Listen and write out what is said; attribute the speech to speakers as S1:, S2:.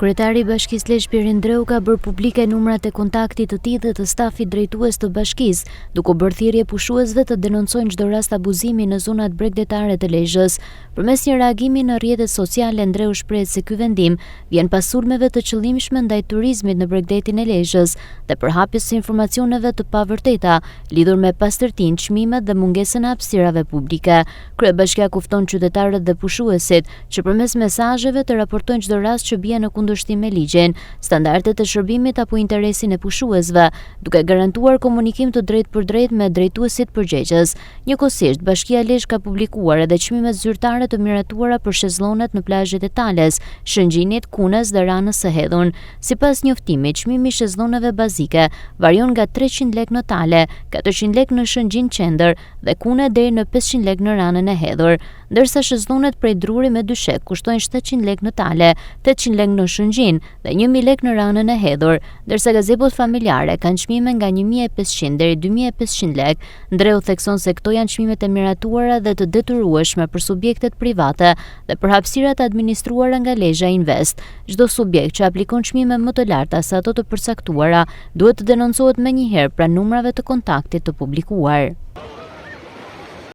S1: Kryetari i Bashkisë Lezhë Pirin Dreu ka bërë publike numrat e kontaktit të tij dhe të stafit drejtues të bashkisë, duke bërë thirrje pushuesve të denoncojnë çdo rast abuzimi në zonat bregdetare të Lezhës. Përmes një reagimi në rrjetet sociale, Dreu shpreh se ky vendim vjen pas sulmeve të qëllimshme ndaj turizmit në bregdetin e Lezhës dhe përhapjes së informacioneve të pavërteta lidhur me pastërtinë, çmimet dhe mungesën e hapësirave publike. Kryebashkia kufton qytetarët dhe pushuesit që përmes mesazheve të raportojnë çdo rast që bie në kundërshtim me ligjin, standardet e shërbimit apo interesin e pushuesve, duke garantuar komunikim të drejtë me drejtuesit përgjegjës. Njëkohësisht, Bashkia Lezhë ka publikuar edhe çmimet zyrtare të miratuara për shezllonet në plazhet e Tales, Shëngjinit, Kunës dhe Ranës së Hedhun. Sipas njoftimit, çmimi i shezlloneve bazike varion nga 300 lekë në Tale, 400 lekë në Shëngjin Qendër dhe Kunë deri në 500 lekë në Ranën e Hedhur, ndërsa shezllonet prej Druri me dyshek kushtojnë 700 lekë në Tale, 800 lekë në Shëngjin dhe 1000 lekë në Ranën e Hedhur, ndërsa gazebot familjare kanë çmime nga 1500 deri 2500 lekë. Dreu thekson se këto janë çmimet e miratuara dhe të detyrueshme për subjektet private dhe për hapësirat administruara nga Lezhë Invest. Çdo subjekt që aplikon çmime më të larta se ato të përcaktuara duhet të denoncohet menjëherë pranë numrave të kontaktit të publikuar.